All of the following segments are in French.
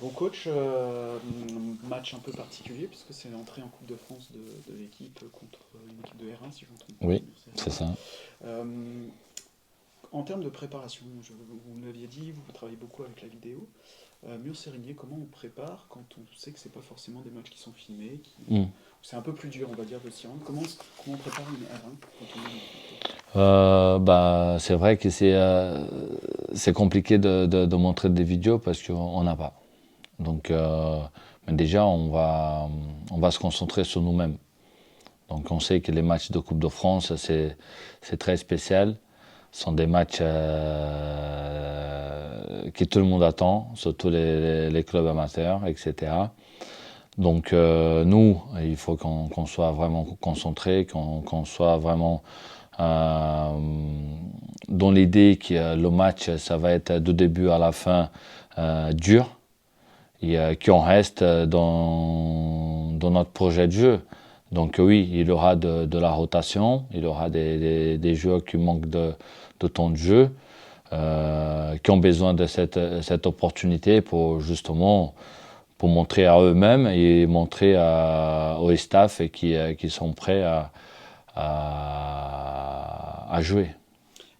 Bon coach, match un peu particulier puisque c'est l'entrée en Coupe de France de l'équipe contre une équipe de R1 si je ne me trompe pas. Oui, c'est Murcie-Régnier. ça. Euh, En termes de préparation, vous me l'aviez dit, vous travaillez beaucoup avec la vidéo. Mur-Sérigné, comment on prépare quand on sait que c'est pas forcément des matchs qui sont filmés, Mm. c'est un peu plus dur, on va dire, de s'y rendre. Comment on prépare une R1 quand on est en Coupe de France? Bah, c'est vrai que c'est compliqué de montrer des vidéos parce qu'on n'a pas. Donc, mais déjà, on va se concentrer sur nous-mêmes. Donc, on sait que les matchs de Coupe de France, c'est très spécial. Ce sont des matchs que tout le monde attend, surtout les clubs amateurs, etc. Donc, nous, il faut qu'on soit vraiment concentré, qu'on soit vraiment euh, dans l'idée que le match, ça va être du début à la fin dur et qu'on reste dans notre projet de jeu. Donc oui, il y aura de la rotation, il y aura des joueurs qui manquent de temps de jeu, qui ont besoin de cette opportunité pour justement pour montrer à eux-mêmes et montrer au staff et qui sont prêts à jouer.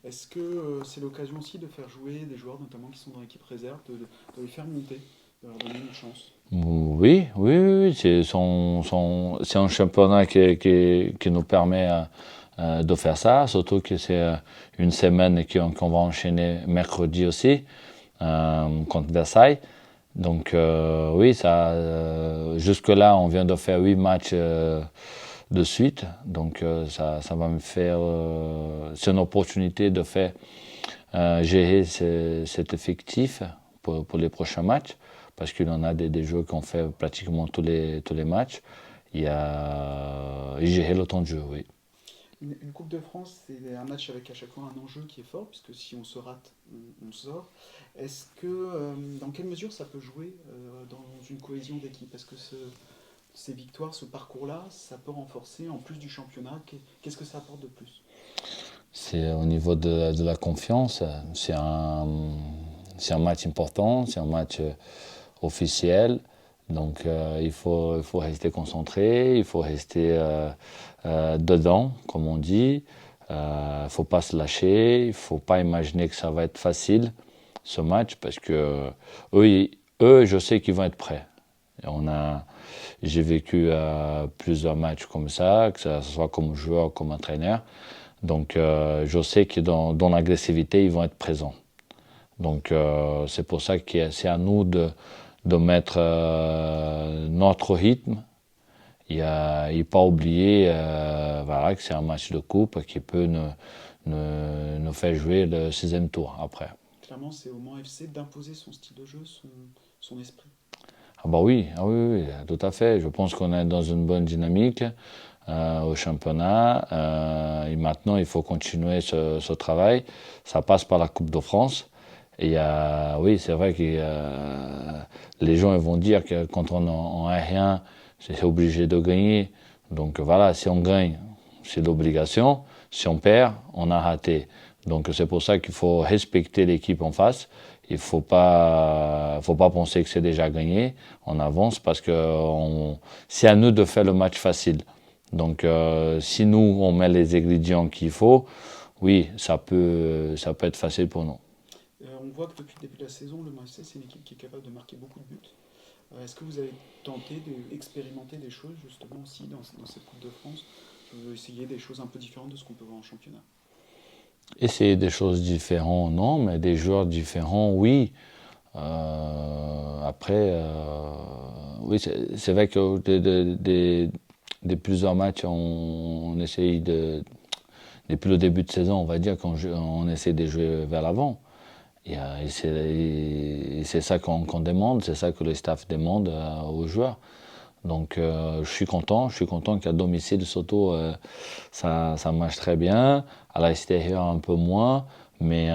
Est-ce que c'est l'occasion aussi de faire jouer des joueurs, notamment qui sont dans l'équipe réserve, de les faire monter, de leur donner une chance? Oui, oui, oui, oui, c'est un championnat qui nous permet de faire ça, surtout que c'est une semaine qu'on va enchaîner mercredi aussi contre Versailles. Donc oui, jusque-là, on vient de faire 8 matchs de suite. Donc ça va me faire... c'est une opportunité de faire gérer cet effectif pour les prochains matchs, parce qu'il en a des jeux qu'on fait pratiquement tous les matchs. Et gérer le temps de jeu, oui. Une Coupe de France, c'est un match avec à chaque fois un enjeu qui est fort, puisque si on se rate, on sort. Dans quelle mesure ça peut jouer dans une cohésion d'équipe? Est-ce que ces victoires, ce parcours-là, ça peut renforcer en plus du championnat? Qu'est-ce que ça apporte de plus? C'est au niveau de la confiance. C'est un match important, c'est un match officiel. Donc il faut rester concentré, il faut rester dedans, comme on dit. Il ne faut pas se lâcher, il ne faut pas imaginer que ça va être facile, ce match, parce que eux, je sais qu'ils vont être prêts. Et j'ai vécu plusieurs matchs comme ça, que ce soit comme joueur, comme entraîneur. Donc je sais que dans l'agressivité, ils vont être présents. Donc c'est pour ça que c'est à nous de mettre notre rythme et pas oublier voilà, que c'est un match de coupe qui peut nous faire jouer le sixième tour après. Clairement, c'est au Mans FC d'imposer son style de jeu, son esprit. Ah bah oui, ah oui, oui, tout à fait. Je pense qu'on est dans une bonne dynamique au championnat. Et maintenant, il faut continuer ce travail. Ça passe par la Coupe de France. Et oui, c'est vrai que les gens ils vont dire que quand on en rien, c'est obligé de gagner. Donc voilà, si on gagne, c'est l'obligation. Si on perd, on a raté. Donc c'est pour ça qu'il faut respecter l'équipe en face. Il faut pas penser que c'est déjà gagné. On avance parce que c'est à nous de faire le match facile. Donc si nous on met les ingrédients qu'il faut, oui, ça peut être facile pour nous. On voit que depuis le début de la saison, le Mans FC, c'est une équipe qui est capable de marquer beaucoup de buts. Est-ce que vous avez tenté d'expérimenter des choses justement aussi dans cette Coupe de France? Essayer des choses un peu différentes de ce qu'on peut voir en championnat? Essayer des choses différentes, non, mais des joueurs différents, oui. Après, oui, c'est vrai que des plusieurs matchs, on essaye depuis le début de saison, on va dire qu'on essaie de jouer vers l'avant. Et c'est ça qu'on demande, c'est ça que le staff demande aux joueurs. Donc je suis content qu'à domicile, surtout, ça marche très bien. À l'extérieur, un peu moins, mais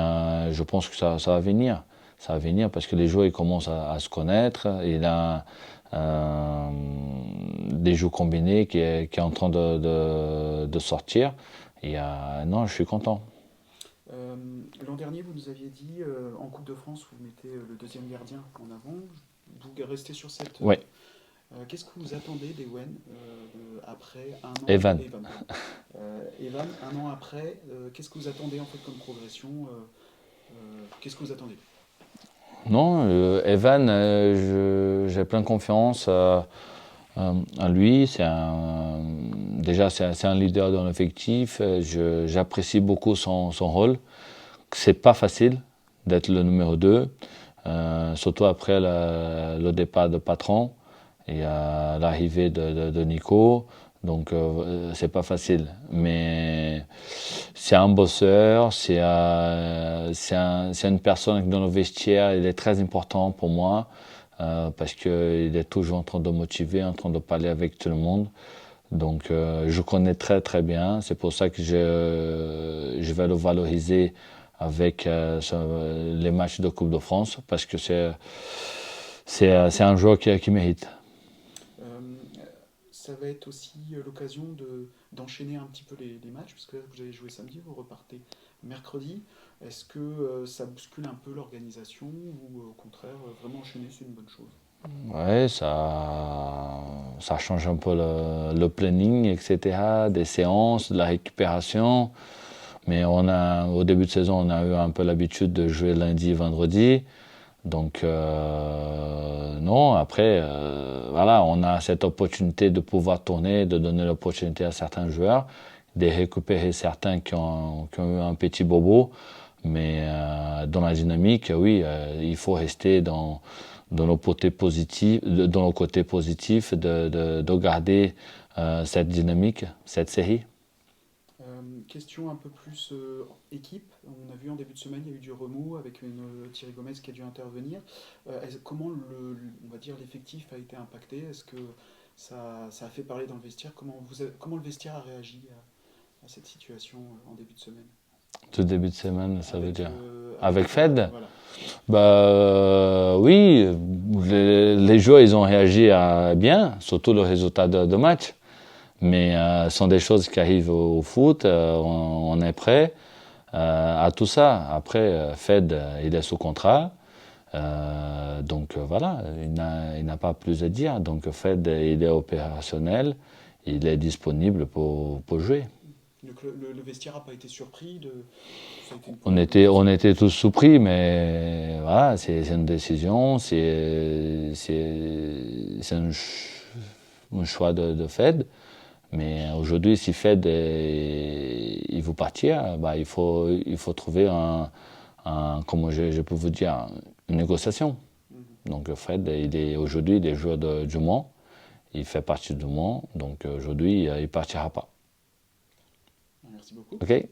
je pense que ça va venir. Ça va venir parce que les joueurs ils commencent à se connaître. Il a des jeux combinés qui est en train de sortir. Et non, je suis content. L'an dernier, vous nous aviez dit en Coupe de France, vous mettez le deuxième gardien en avant. vous restez sur cette... Oui. Qu'est-ce que vous attendez d'Ewen après un an? Evan. Evan, un an après, qu'est-ce que vous attendez en fait comme progression? Qu'est-ce que vous attendez? Non, Evan, j'ai plein confiance en lui. Déjà, c'est un leader dans l'effectif. J'apprécie beaucoup son rôle. C'est pas facile d'être le numéro 2, surtout après le départ de Patron et l'arrivée de Nico. Donc, c'est pas facile. Mais c'est un bosseur, c'est une personne dans le vestiaire, il est très important pour moi parce qu'il est toujours en train de motiver, en train de parler avec tout le monde. Donc, je connais très très bien. C'est pour ça que je vais le valoriser avec les matchs de Coupe de France parce que c'est un joueur qui mérite. Ça va être aussi l'occasion d'enchaîner un petit peu les matchs, parce que vous avez joué samedi, vous repartez mercredi. Est-ce que ça bouscule un peu l'organisation ou au contraire, vraiment enchaîner, c'est une bonne chose? Ouais, ça change un peu le planning, etc., des séances, de la récupération. Mais au début de saison, on a eu un peu l'habitude de jouer lundi, vendredi. Donc, non, après, voilà, on a cette opportunité de pouvoir tourner, de donner l'opportunité à certains joueurs, de récupérer certains qui ont eu un petit bobo. Mais dans la dynamique, oui, il faut rester dans le côté positif, de garder cette dynamique, cette série. Question un peu plus équipe. On a vu en début de semaine, il y a eu du remous avec Thierry Gomez qui a dû intervenir. Comment on va dire l'effectif a été impacté? Est-ce que ça a fait parler dans le vestiaire? Comment le vestiaire a réagi à cette situation en début de semaine? Tout début de semaine, ça veut dire. Avec Fed, Fed? voilà. Oui, les joueurs ils ont réagi bien, surtout le résultat de match. Mais ce sont des choses qui arrivent au foot, on est prêt à tout ça. Après, Fed, il est sous contrat, donc voilà, il n'a pas plus à dire. Donc Fed, il est opérationnel, il est disponible pour jouer. Donc le vestiaire n'a pas été surpris ça a été On était tous surpris, mais voilà, c'est une décision, c'est un choix de Fed. Mais aujourd'hui, si Fed il veut partir, bah, il faut trouver comment je peux vous dire, une négociation. Donc Fred, aujourd'hui, il est joueur du Mans, il fait partie du Mans, donc aujourd'hui, il ne partira pas. Merci beaucoup. Ok.